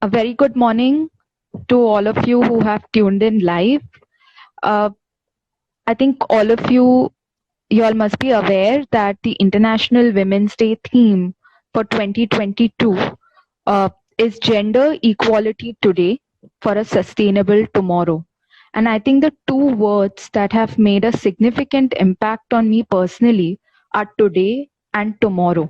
A very good morning to all of you who have tuned in live. Uh, I think you all must be aware that the International Women's Day theme for 2022 uh, is gender equality today for a sustainable tomorrow. And I think the two words that have made a significant impact on me personally are today and tomorrow,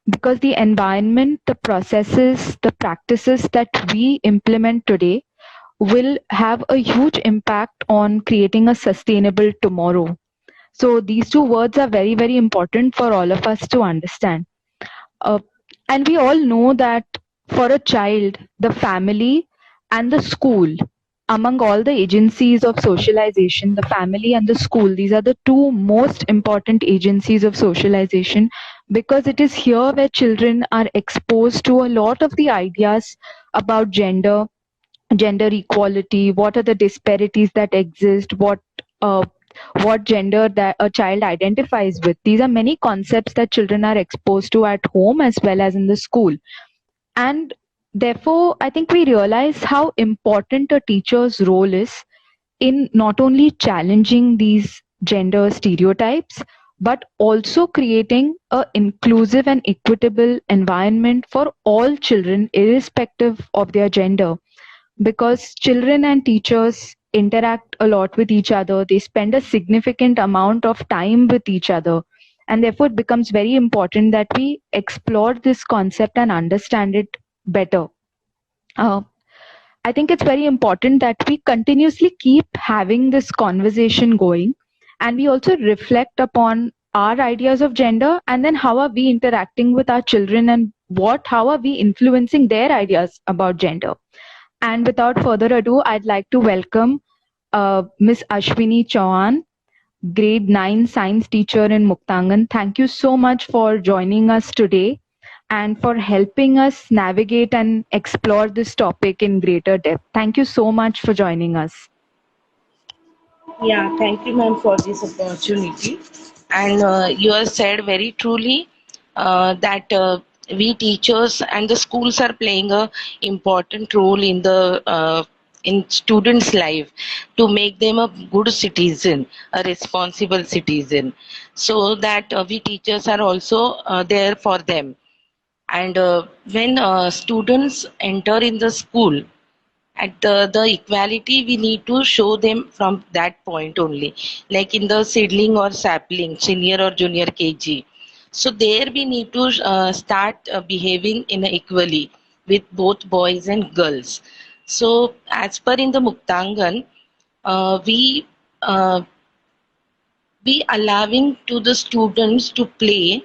because the environment, the processes, the practices that we implement today will have a huge impact on creating a sustainable tomorrow. So these two words are very, very important for all of us to understand. Uh, and we all know that for a child, the family and the school, among all the agencies of socialization, the family and the school, these are the two most important agencies of socialization, because it is here where children are exposed to a lot of the ideas about gender equality, what are the disparities that exist, uh, what gender that a child identifies with. These are many concepts that children are exposed to at home as well as in the school. And therefore, I think we realize how important a teacher's role is in not only challenging these gender stereotypes, but also creating an inclusive and equitable environment for all children, irrespective of their gender, because children and teachers interact a lot with each other. They spend a significant amount of time with each other. And therefore, it becomes very important that we explore this concept and understand it better. Uh, I think it's very important that we continuously keep having this conversation going, and we also reflect upon our ideas of gender, and then how are we interacting with our children, and how are we influencing their ideas about gender. And without further ado, I'd like to welcome Ms.Ashwini Chavan, grade 9 science teacher in Muktangan. Thank you so much for joining us today and for helping us navigate and explore this topic in greater depth. Thank you so much for joining us. Yeah, thank you, ma'am, for this opportunity. And you have said very truly that we teachers and the schools are playing a important role in students' life to make them a good citizen, a responsible citizen, so that we teachers are also there for them. And when students enter in the school, at the equality we need to show them from that point only, like in the seedling or sapling, senior or junior kg. So there we need to start behaving in equally with both boys and girls. So as per in the Muktangan, we be allowing to the students to play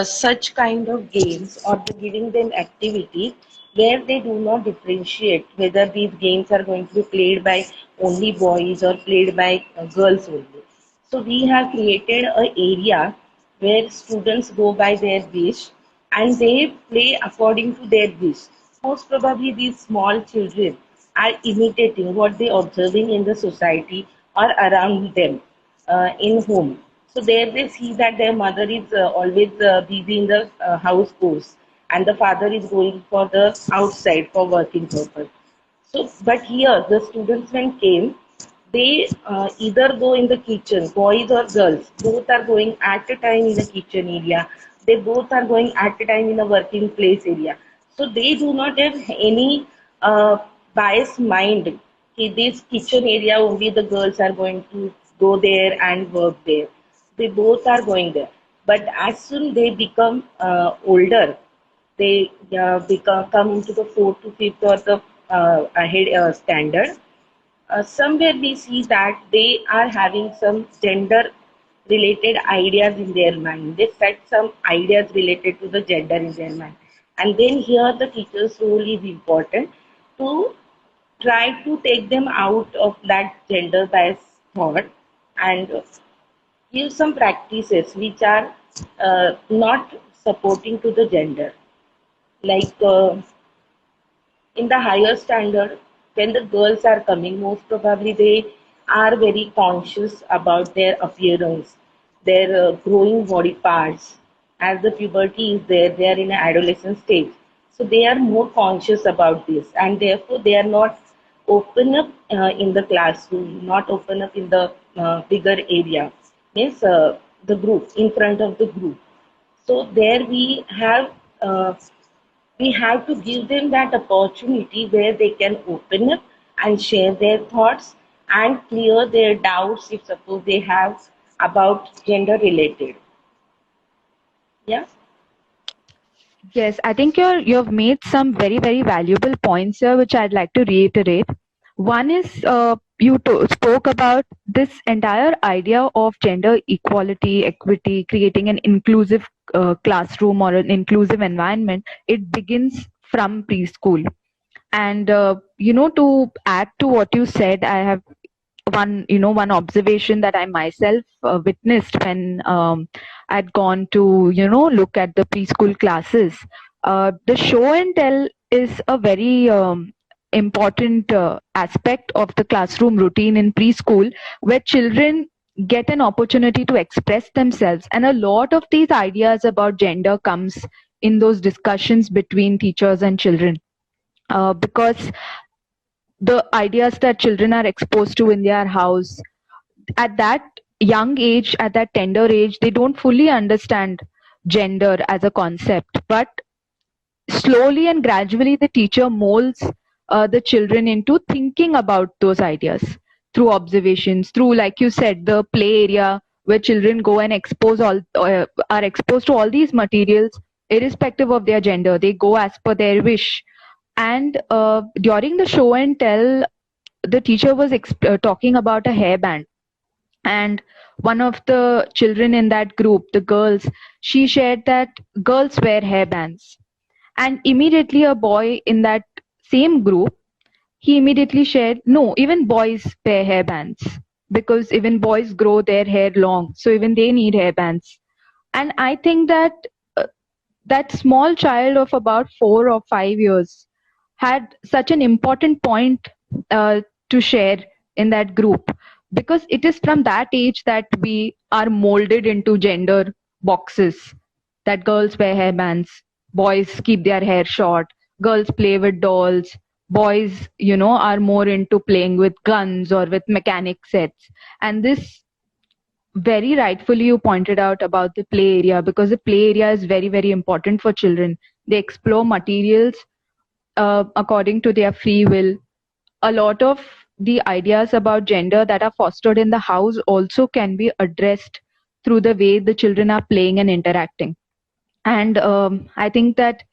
such kind of games, or giving them activity where they do not differentiate whether these games are going to be played by only boys or played by girls only. So we have created an area where students go by their wish and they play according to their wish. Most probably these small children are imitating what they are observing in the society or around them in home. So there they see that their mother is always busy in the house chores, and the father is going for the outside for working purpose. So, but here the students when came, they either go in the kitchen, boys or girls, both are going at a time in the kitchen area. They both are going at a time in a working place area. So they do not have any biased mind. This kitchen area only the girls are going to go there and work there. They both are going there. But as soon they become older, they become come into the fourth to fifth or the ahead standard. Somewhere we see that they are having some gender related ideas in their mind. They set some ideas related to the gender in their mind. And then here the teacher's role is important to try to take them out of that gender bias thought and give some practices which are not supporting to the gender. Like in the higher standard, when the girls are coming, most probably they are very conscious about their appearance, their growing body parts. As the puberty is there, they are in an adolescent stage. So they are more conscious about this, and therefore they are not open up in the classroom, not open up in the bigger area, means the group, in front of the group. So there uh, we have to give them that opportunity where they can open up and share their thoughts and clear their doubts if suppose they have about gender related. Yeah. Yes, I think you've made some very, very valuable points here, which I'd like to reiterate. One is spoke about this entire idea of gender equality, equity, creating an inclusive classroom or an inclusive environment. It begins from preschool. And to add to what you said, I have one observation that I myself witnessed when I'd gone to look at the preschool classes. The show and tell is a very important aspect of the classroom routine in preschool, where children get an opportunity to express themselves, and a lot of these ideas about gender comes in those discussions between teachers and children, because the ideas that children are exposed to in their house at that young age, at that tender age, they don't fully understand gender as a concept. But slowly and gradually, the teacher molds the children into thinking about those ideas through observations, through, like you said, the play area where children go and are exposed to all these materials, irrespective of their gender. They go as per their wish. And during the show and tell, the teacher was talking about a hairband, and one of the children in that group, the girls, she shared that girls wear hairbands, and immediately a boy in that same group, he immediately shared, no, even boys wear hairbands, because even boys grow their hair long, so even they need hairbands. And I think that uh, that small child of about 4 or 5 years had such an important point to share in that group, because it is from that age that we are molded into gender boxes, that girls wear hairbands, boys keep their hair short, girls play with dolls, boys are more into playing with guns or with mechanic sets. And this, very rightfully, you pointed out about the play area, because the play area is very, very important for children. They explore materials according to their free will. A lot of the ideas about gender that are fostered in the house also can be addressed through the way the children are playing and interacting. And I think that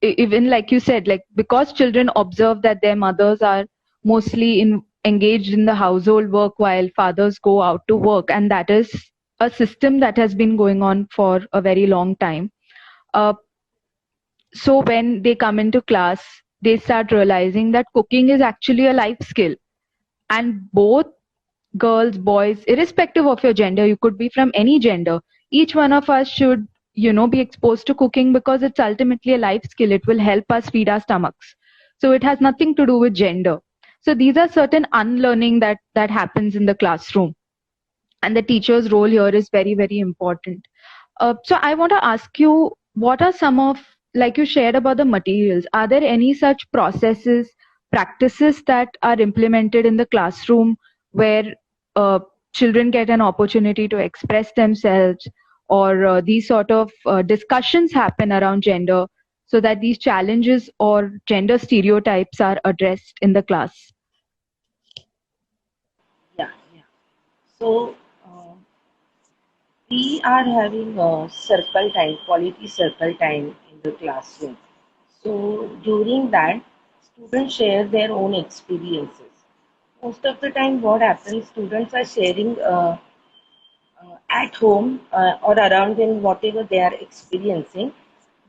even like you said, like, because children observe that their mothers are mostly engaged in the household work while fathers go out to work, and that is a system that has been going on for a very long time. uh, so when they come into class, they start realizing that cooking is actually a life skill, and both girls, boys, irrespective of your gender, you could be from any gender, each one of us should be exposed to cooking, because it's ultimately a life skill. It will help us feed our stomachs, so it has nothing to do with gender. So these are certain unlearning that happens in the classroom, and the teacher's role here is very, very important. So I want to ask you, what are some of, like you shared about the materials, are there any such processes, practices that are implemented in the classroom where uh, children get an opportunity to express themselves, or these sort of discussions happen around gender, so that these challenges or gender stereotypes are addressed in the class? Yeah, yeah. So uh, we are having a circle time, quality circle time in the classroom. So during that, students share their own experiences. Most of the time, what happens, students are sharing at home or around them whatever they are experiencing.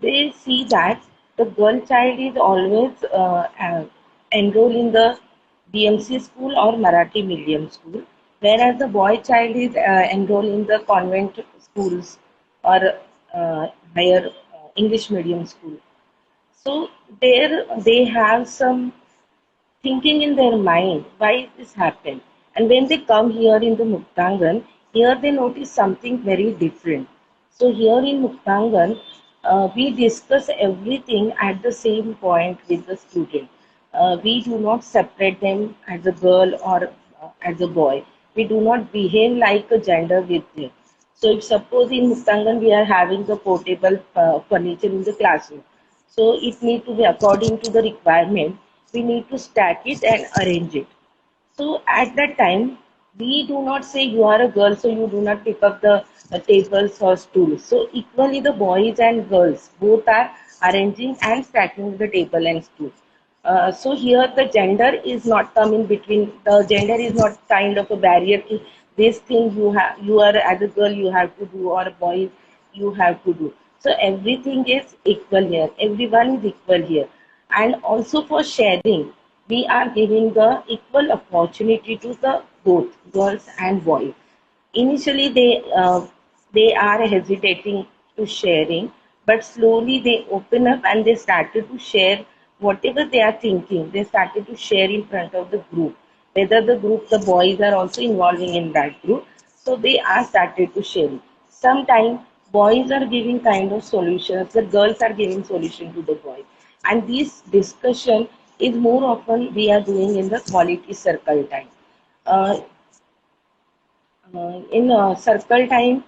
They see that the girl child is always enrolled in the DMC school or Marathi medium school, whereas the boy child is enrolled in the convent schools or higher English medium school. So there they have some thinking in their mind why this happened. And when they come here in the Muktangan, here they notice something very different. So here in Muktangan, we discuss everything at the same point with the student. We do not separate them as a girl or as a boy. We do not behave like a gender with them. So if suppose in Muktangan we are having the portable furniture in the classroom, so it need to be according to the requirement. We need to stack it and arrange it. So at that time, we do not say you are a girl, so you do not pick up the tables or stools. So equally, the boys and girls both are arranging and stacking the table and stool. So here the gender is not come in between. The gender is not kind of a barrier. This thing you are as a girl you have to do, or a boy you have to do. So everything is equal here. Everyone is equal here. And also for sharing, we are giving the equal opportunity to the both girls and boys. Initially, they are hesitating to sharing, but slowly they open up and they started to share whatever they are thinking. They started to share in front of the group. Whether the group, the boys are also involving in that group, so they are started to share. Sometimes boys are giving kind of solutions, the girls are giving solution to the boys, and this discussion is more often we are doing in the quality circle time. Uh, in circle time,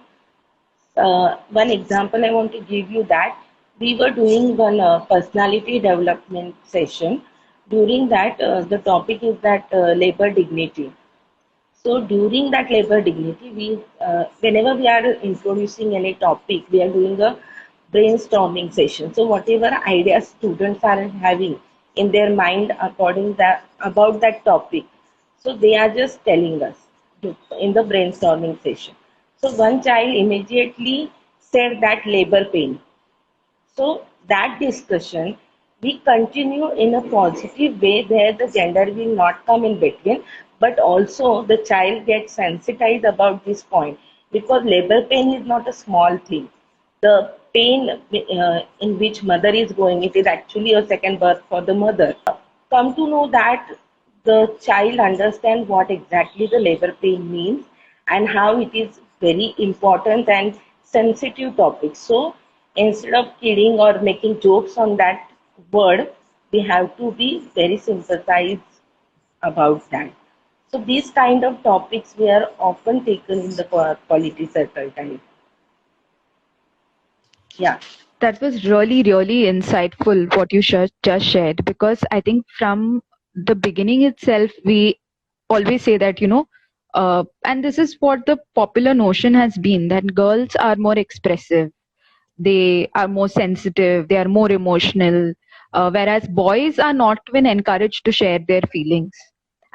one example I want to give you that we were doing one personality development session. During that, the topic is that labor dignity. So during that labor dignity, whenever we are introducing any topic, we are doing a brainstorming session. So whatever ideas students are having in their mind about that topic, so they are just telling us in the brainstorming session. So one child immediately said that labor pain. So that discussion we continue in a positive way where the gender will not come in between, but also the child gets sensitized about this point because labor pain is not a small thing. The pain in which mother is going, it is actually a second birth for the mother. Come to know that the child understand what exactly the labor pain means and how it is very important and sensitive topic. So instead of kidding or making jokes on that word, we have to be very sympathized about that. So these kind of topics were often taken in the quality circle time. Yeah. That was really, really insightful what you just shared, because I think from the beginning itself, we always say that, and this is what the popular notion has been, that girls are more expressive, they are more sensitive, they are more emotional, whereas boys are not even encouraged to share their feelings.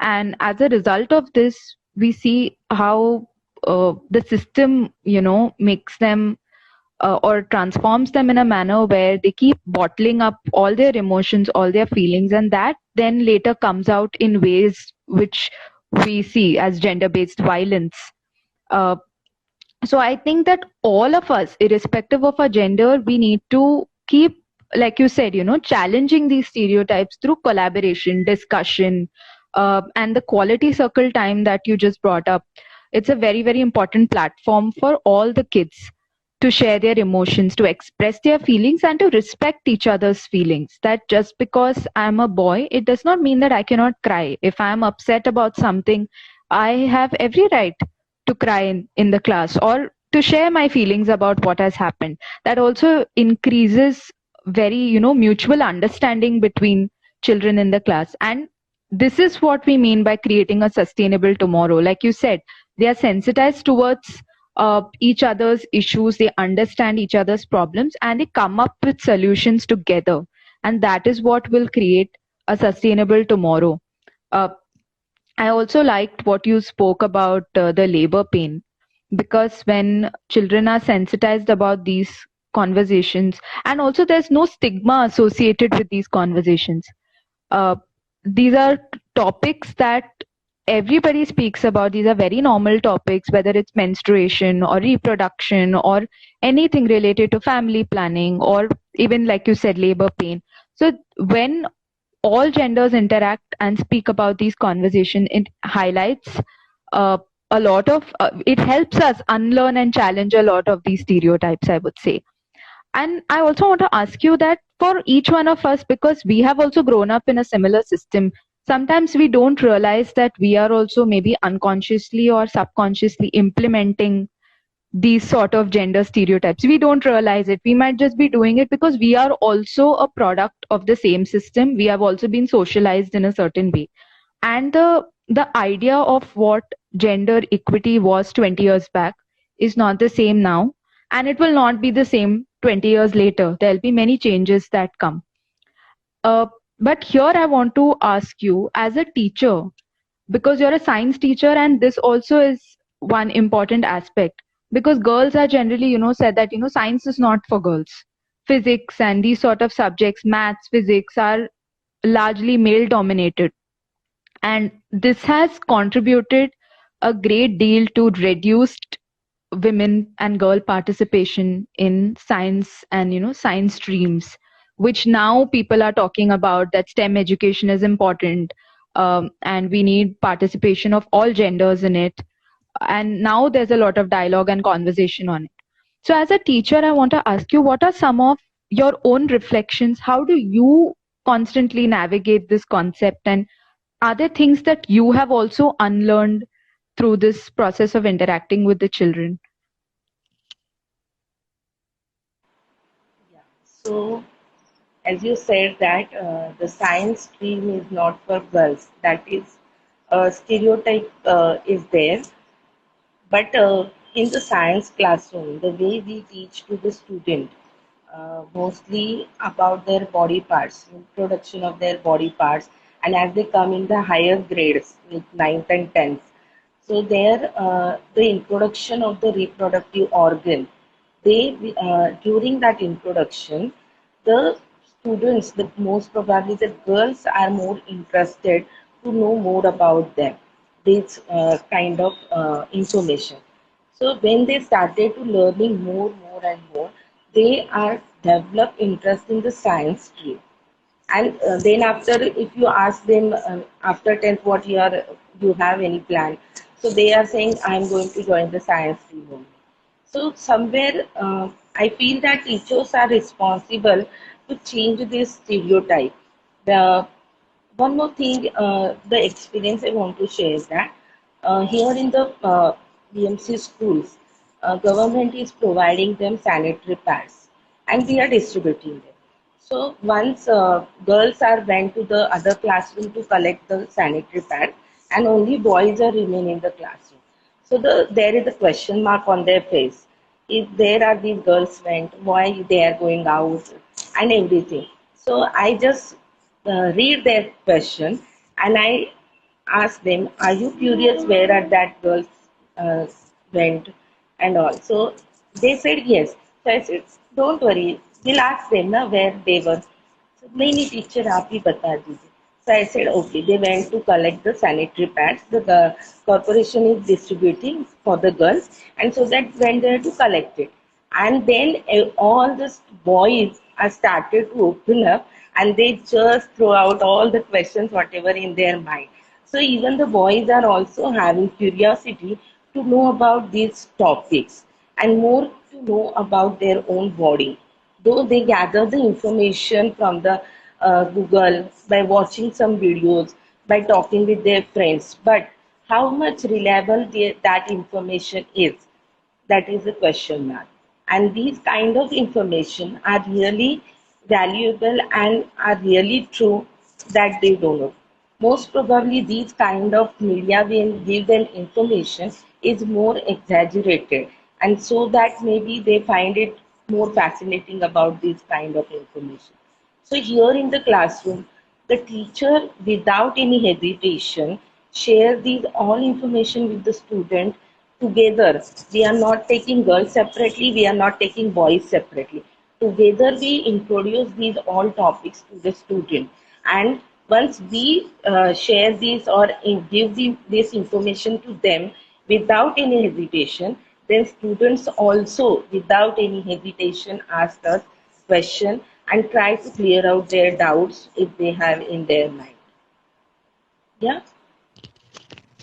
And as a result of this, we see how the system, makes them or transforms them in a manner where they keep bottling up all their emotions, all their feelings, and that then later comes out in ways which we see as gender based violence. Uh, so I think that all of us, irrespective of our gender, we need to keep, like you said, challenging these stereotypes through collaboration, discussion, and the quality circle time that you just brought up. It's a very, very important platform for all the kids to share their emotions, to express their feelings, and to respect each other's feelings. That just because I'm a boy, it does not mean that I cannot cry. If I'm upset about something, I have every right to cry in the class, or to share my feelings about what has happened. That also increases very, mutual understanding between children in the class. And this is what we mean by creating a sustainable tomorrow. Like you said, they are sensitized towards each other's issues, they understand each other's problems, and they come up with solutions together. And that is what will create a sustainable tomorrow. Uh, I also liked what you spoke about the labor pain, because when children are sensitized about these conversations, and also there's no stigma associated with these conversations. Uh, these are topics that everybody speaks about. These are very normal topics, whether it's menstruation or reproduction or anything related to family planning, or even, like you said, labor pain. So when all genders interact and speak about these conversations, it highlights uh, a lot of it helps us unlearn and challenge a lot of these stereotypes, I would say. And I also want to ask you that for each one of us, because we have also grown up in a similar system, sometimes we don't realize that we are also maybe unconsciously or subconsciously implementing these sort of gender stereotypes. We don't realize it. We might just be doing it because we are also a product of the same system. We have also been socialized in a certain way. And the idea of what gender equity was 20 years back is not the same now, and it will not be the same 20 years later. There'll be many changes that come. uh, but here I want to ask you, as a teacher, because you're a science teacher, and this also is one important aspect, because girls are generally, said that, science is not for girls. Physics and these sort of subjects, maths, physics, are largely male dominated, and this has contributed a great deal to reduced women and girl participation in science and, science streams, which now people are talking about, that STEM education is important, and we need participation of all genders in it. And now there's a lot of dialogue and conversation on it. So as a teacher, I want to ask you, what are some of your own reflections? How do you constantly navigate this concept, and are there things that you have also unlearned through this process of interacting with the children? Yeah. So, as you said that the science stream is not for girls, that is a stereotype is there. But in the science classroom, the way we teach to the student, mostly about their body parts, introduction of their body parts, and as they come in the higher grades, like ninth and 10th, so there the introduction of the reproductive organ, they during that introduction, the students, the most probably the girls are more interested to know more about them, this kind of information. So when they started to learning more and more, they are develop interest in the science stream. And then after, if you ask them after 10th what you have any plan, so they are saying I'm going to join the science stream only. So somewhere I feel that teachers are responsible to change this stereotype. The one more thing, the experience I want to share is that here in the BMC schools, government is providing them sanitary pads, and we are distributing them. So once girls are went to the other classroom to collect the sanitary pad, and only boys are remain in the classroom. So there is a question mark on their face. If there are these girls went, why they are going out and everything. So I just read their question, and I asked them, "Are you curious where are that girls uh, went and all?" So they said yes. So I said, "Don't worry, we'll ask them na where they were." So, नहीं नहीं teacher आप ही बता दीजिए. So I said, okay, they went to collect the sanitary pads. The corporation is distributing for the girls, and so that went there to collect it. And then all the boys are started to open up, and they just throw out all the questions, whatever in their mind. So even the boys are also having curiosity to know about these topics and more to know about their own body. Though they gather the information from the Google by watching some videos, by talking with their friends, but how much reliable that information is, that is a question mark. And these kind of information are really valuable and are really true, that they don't know. Most probably these kind of media when give them information is more exaggerated, and so that maybe they find it more fascinating about this kind of information. So here in the classroom, the teacher without any hesitation share these all information with the student together. We are not taking girls separately, we are not taking boys separately. Together we introduce these all topics to the student. And once we share this or give this information to them without any hesitation, then students also without any hesitation ask us question and try to clear out their doubts if they have in their mind. Yeah.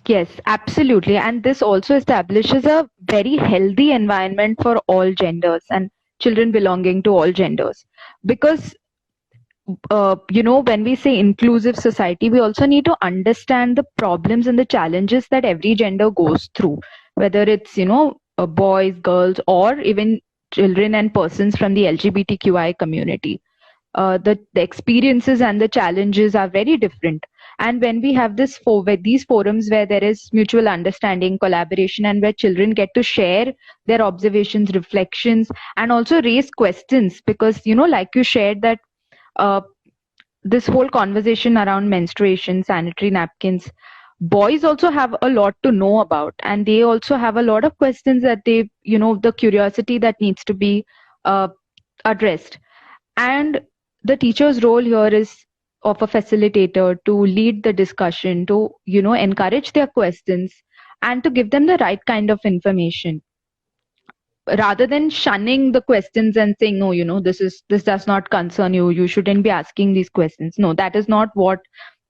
Yes, absolutely. And this also establishes a very healthy environment for all genders. And children belonging to all genders. Because when we say inclusive society, we also need to understand the problems and the challenges that every gender goes through, whether it's, boys, girls, or even children and persons from the LGBTQI community. The experiences and the challenges are very different. And when we have these forums where there is mutual understanding, collaboration, and where children get to share their observations, reflections, and also raise questions, because like you shared that uh, this whole conversation around menstruation, sanitary napkins, boys also have a lot to know about, and they also have a lot of questions that the curiosity that needs to be uh, addressed. And the teacher's role here is of a facilitator to lead the discussion, to encourage their questions, and to give them the right kind of information, rather than shunning the questions and saying, no, this does not concern you, you shouldn't be asking these questions. No, that is not what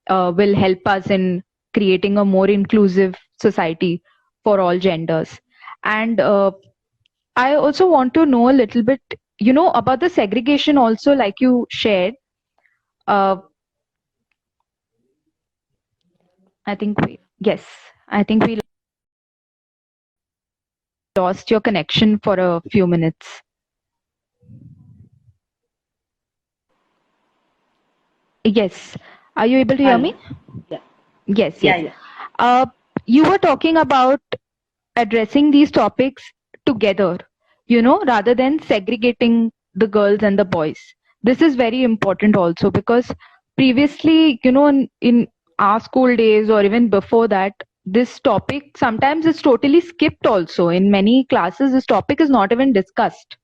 will help us in creating a more inclusive society for all genders. And I also want to know a little bit, about the segregation also, like you shared. uh, I think we lost your connection for a few minutes. Yes, are you able to hear Hello. me? Yeah. Yes, Yeah. yes. Yeah. uh, you were talking about addressing these topics together, rather than segregating the girls and the boys. This is very important also, because previously, in our school days or even before that, this topic sometimes is totally skipped also. In many classes, this topic is not even discussed.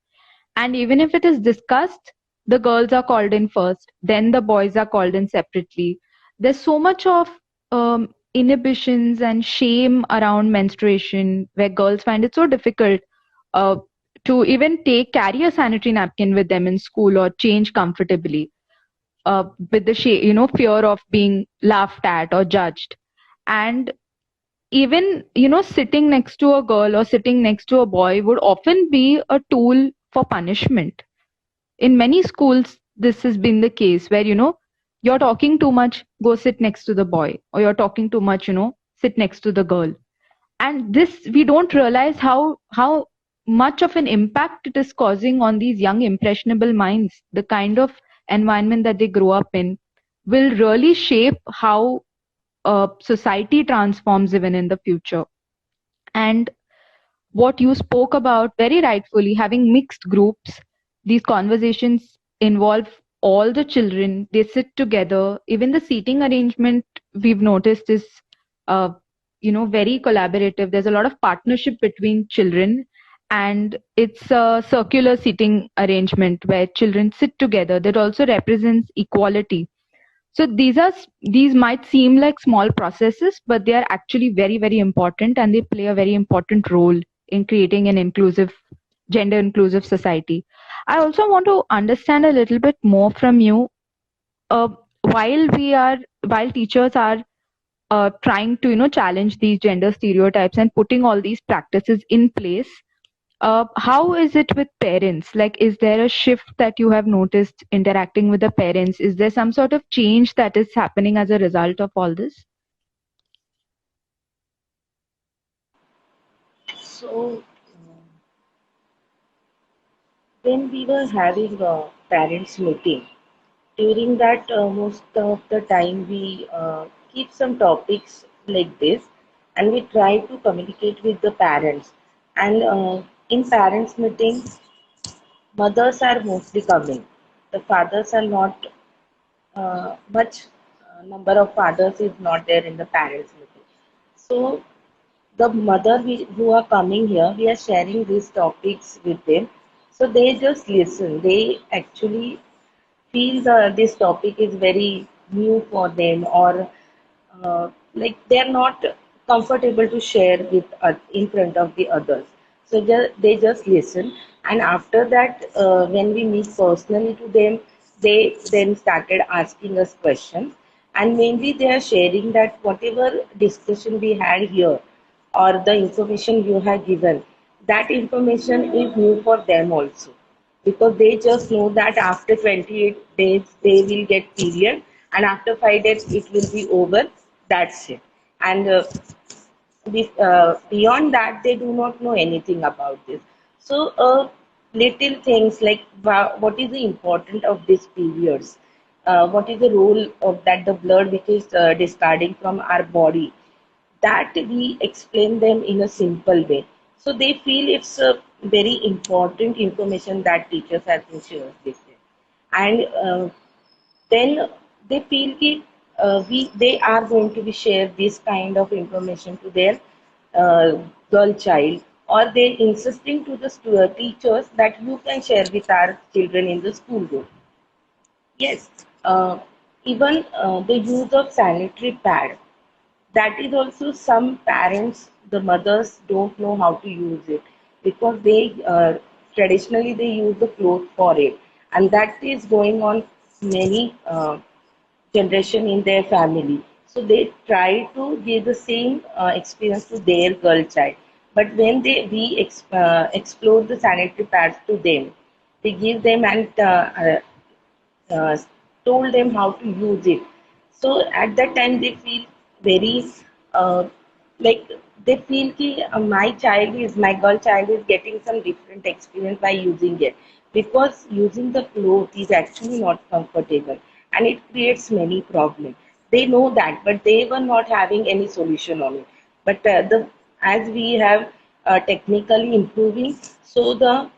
And even if it is discussed, the girls are called in first, then the boys are called in separately. There's so much of inhibitions and shame around menstruation, where girls find it so difficult uh, to even carry a sanitary napkin with them in school or change comfortably, with the fear of being laughed at or judged. And even sitting next to a girl or sitting next to a boy would often be a tool for punishment. In many schools, this has been the case, where you're talking too much, go sit next to the boy, or you're talking too much, sit next to the girl. And this, we don't realize how much of an impact it is causing on these young impressionable minds. The kind of environment that they grow up in will really shape how society transforms even in the future. And what you spoke about very rightfully, having mixed groups, these conversations involve all the children, they sit together. Even the seating arrangement, we've noticed, is uh, very collaborative. There's a lot of partnership between children, and it's a circular seating arrangement where children sit together. That also represents equality. So these might seem like small processes, but they are actually very, very important, and they play a very important role in creating an gender inclusive society. I also want to understand a little bit more from you. Uh, while teachers are trying to challenge these gender stereotypes and putting all these practices in place, how is it with parents? Like, is there a shift that you have noticed interacting with the parents? Is there some sort of change that is happening as a result of all this? So, when we were having a parents' meeting, during that, most of the time we keep some topics like this, and we try to communicate with the parents. And in parents' meetings, mothers are mostly coming. The fathers are not much. Number of fathers is not there in the parents' meeting. So the who are coming here, we are sharing these topics with them. So they just listen. They actually feel this topic is very new for them, or like they are not comfortable to share with in front of the others. So they just listen, and after that, when we meet personally to them, they then started asking us questions, and mainly they are sharing that whatever discussion we had here, or the information you have given, that information is new for them also. because they just know that after 28 days they will get period, and after 5 days it will be over. That's it. And beyond that they do not know anything about this. So little things like what is the importance of these periods, what is the role of that the blood which is discarding from our body, that we explain them in a simple way. So they feel it's a very important information that teachers have to share with them. And then they feel that they are going to be share this kind of information to their uh, girl child, or they insisting to the teachers that you can share with our children in the school room. Yes, even the use of sanitary pad, that is also some parents, the mothers don't know how to use it, because they traditionally they use the cloth for it, and that is going on many generation in their family. So they try to give the same experience to their girl child. But when explore the sanitary pads to them, they give them and uh, told them how to use it. So at that time they feel very uh, like they feel ki, my girl child is getting some different experience by using it, because using the cloth is actually not comfortable and it creates many problems. They know that, but they were not having any solution on it. But the as we have technically improving, so the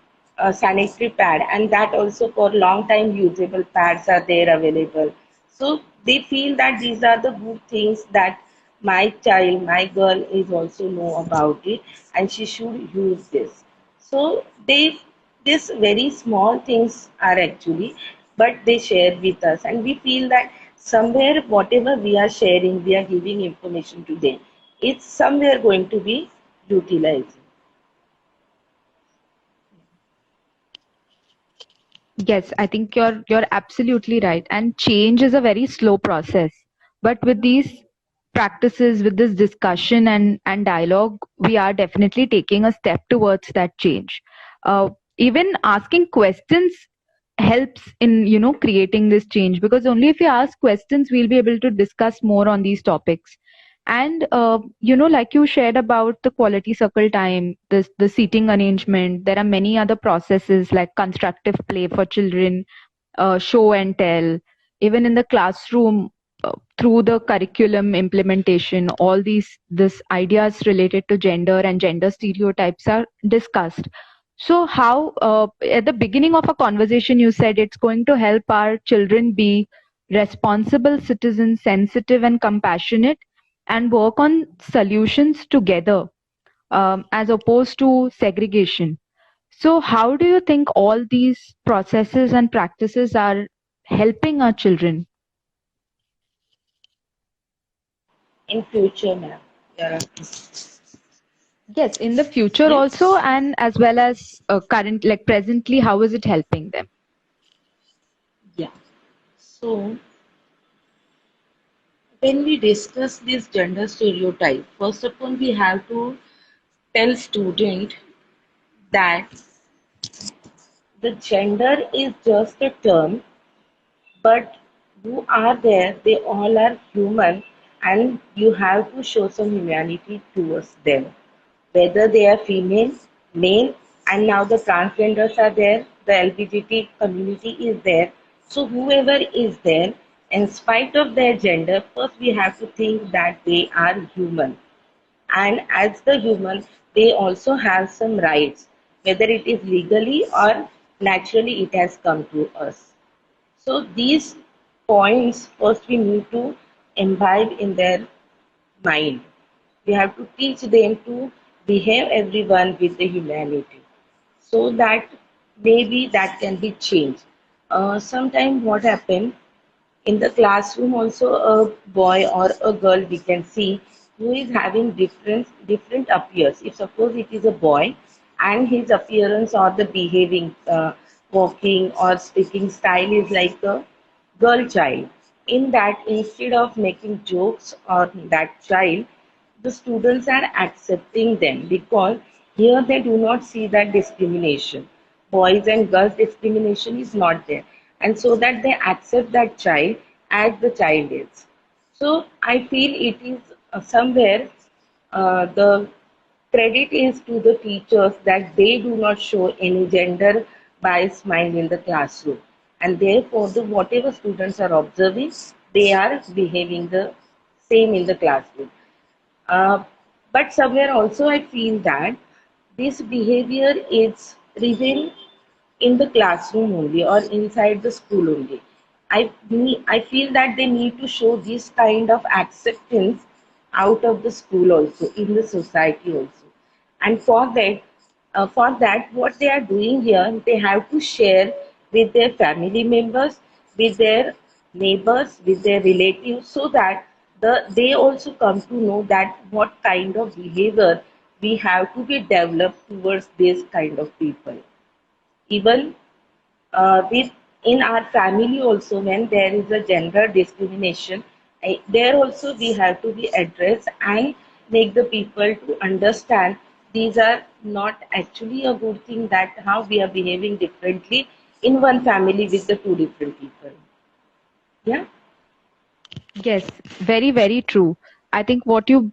sanitary pad, and that also for long time usable pads are there available. So they feel that these are the good things that my child, my girl is also know about it, and she should use this. So they, these very small things are actually, but they share with us, and we feel that somewhere whatever we are sharing, we are giving information to them, it's somewhere going to be utilized. Yes, I think you're absolutely right. And change is a very slow process. But with these practices, with this discussion and dialogue, we are definitely taking a step towards that change. Even asking questions helps in creating this change, because only if we ask questions we'll be able to discuss more on these topics. And like you shared about the quality circle time, this the seating arrangement, there are many other processes like constructive play for children, show and tell, even in the classroom, through the curriculum implementation, all these ideas related to gender and gender stereotypes are discussed. So how, at the beginning of a conversation you said it's going to help our children be responsible citizens, sensitive and compassionate, and work on solutions together, as opposed to segregation. So, how do you think all these processes and practices are helping our children? In future, ma'am. Yeah. Yes, in the future also, Yes. and as well as current, like presently, how is it helping them? Yeah. So when we discuss this gender stereotype, first of all, we have to tell student that the gender is just a term, but who are there, they all are human, and you have to show some humanity towards them. Whether they are female, male, and now the transgenders are there, the LGBT community is there. So whoever is there, in spite of their gender, first we have to think that they are human. And as the human, they also have some rights, whether it is legally or naturally it has come to us. So these points first we need to imbibe in their mind. We have to teach them to behave everyone with the humanity, so that maybe that can be changed. Sometimes what happen in the classroom also, a boy or a girl we can see who is having different appears. If suppose it is a boy and his appearance or the behaving, walking or speaking style is like a girl child, in that instead of making jokes on that child, the students are accepting them, because here they do not see that discrimination. boys and girls discrimination is not there, and so that they accept that child as the child is. So I feel it is somewhere the credit is to the teachers that they do not show any gender bias mind in the classroom, and therefore the whatever students are observing, they are behaving the same in the classroom. uh, but somewhere also I feel that this behavior is revealed in the classroom only or inside the school only. I feel that they need to show this kind of acceptance out of the school also, in the society also. And for that, what they are doing here, they have to share with their family members, with their neighbors, with their relatives, so that they also come to know that what kind of behavior we have to be developed towards this kind of people. Even with in our family also, when there is a gender discrimination, there also we have to be addressed and make the people to understand these are not actually a good thing, that how we are behaving differently in one family with the two different people. Yeah. Yes, very, very true. I think what you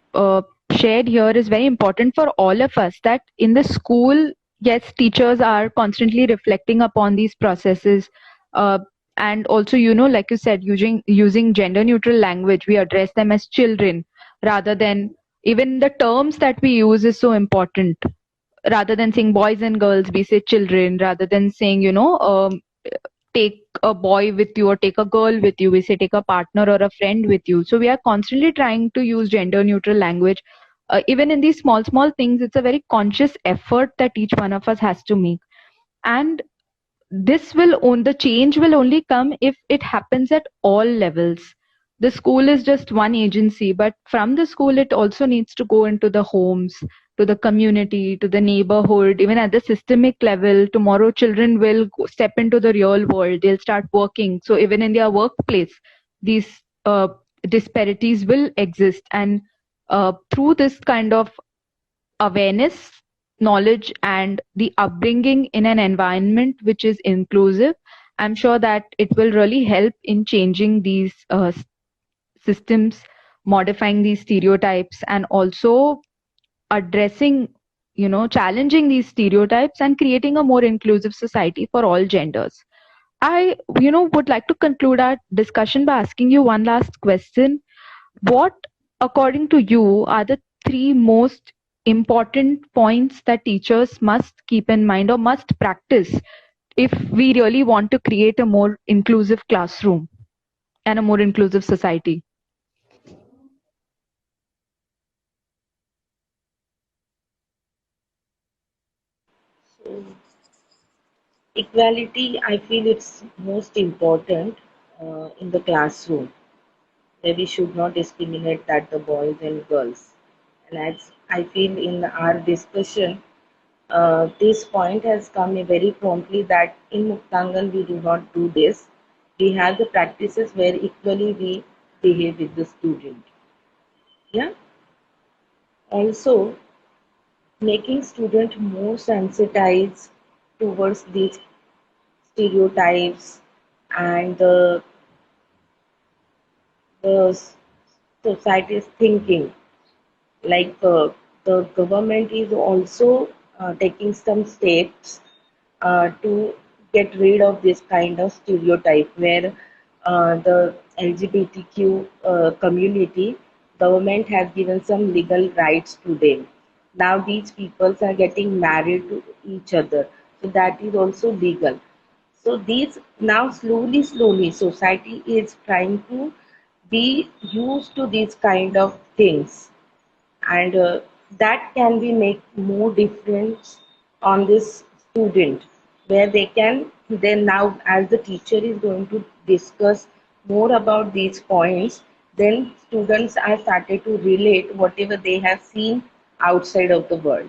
shared here is very important for all of us, that in the school, yes, teachers are constantly reflecting upon these processes. Uh, and also, like you said, using gender neutral language, we address them as children rather than, even the terms that we use is so important. Rather than saying boys and girls, we say children. Rather than saying, take a boy with you or take a girl with you, we say take a partner or a friend with you. So we are constantly trying to use gender neutral language. Even in these small small things, it's a very conscious effort that each one of us has to make. And this will own the change will only come if it happens at all levels. The school is just one agency, but from the school it also needs to go into the homes, to the community, to the neighborhood, even at the systemic level. Tomorrow children will step into the real world, they'll start working, so even in their workplace these disparities will exist. And through this kind of awareness, knowledge, and the upbringing in an environment which is inclusive, I'm sure that it will really help in changing these systems, modifying these stereotypes, and also addressing, challenging these stereotypes and creating a more inclusive society for all genders. I, would like to conclude our discussion by asking you one last question. What, according to you, are the three most important points that teachers must keep in mind or must practice if we really want to create a more inclusive classroom and a more inclusive society? So equality, I feel it's most important in the classroom, where we should not discriminate that the boys and girls. And as I feel in our discussion, this point has come very promptly that in Muktangan we do not do this. We have the practices where equally we behave with the student. Yeah. Also, making student more sensitized towards these stereotypes and the society's thinking. Like the government is also taking some steps to get rid of this kind of stereotype where the LGBTQ community, government has given some legal rights to them. Now these peoples are getting married to each other, so that is also legal. So these now slowly society is trying to be used to these kind of things, and that can be make more difference on this student, where they can then, now as the teacher is going to discuss more about these points, then students are started to relate whatever they have seen outside of the world.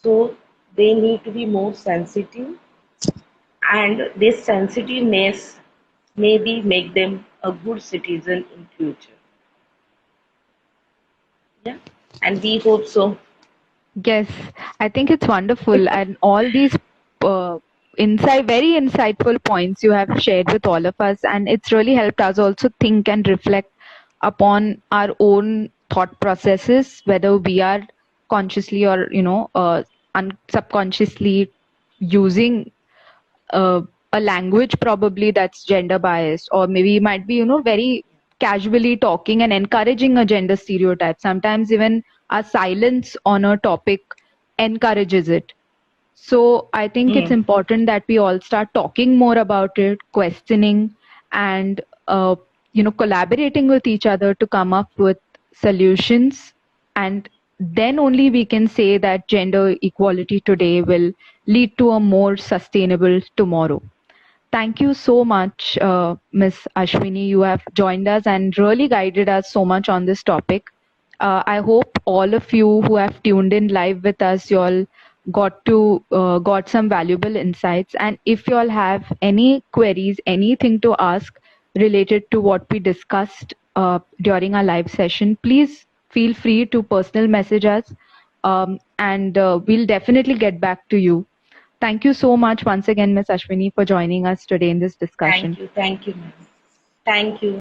So they need to be more sensitive, and this sensitiveness maybe make them a good citizen in future. Yeah, and we hope so. Yes, I think it's wonderful. And all these very insightful points you have shared with all of us, and it's really helped us also think and reflect upon our own thought processes, whether we are consciously or subconsciously using uh, a language probably that's gender biased, or maybe might be very casually talking and encouraging a gender stereotype. Sometimes even our silence on a topic encourages it. So I think it's Mm. important that we all start talking more about it, questioning, and collaborating with each other to come up with solutions. And then only we can say that gender equality today will lead to a more sustainable tomorrow. Thank you so much, Ms. Ashwini. You have joined us and really guided us so much on this topic. I hope all of you who have tuned in live with us, you all got some valuable insights. And if you all have any queries, anything to ask related to what we discussed during our live session, please feel free to personal message us, and we'll definitely get back to you. Thank you so much once again, Ms. Ashwini, for joining us today in this discussion. Thank you, ma'am. Thank you.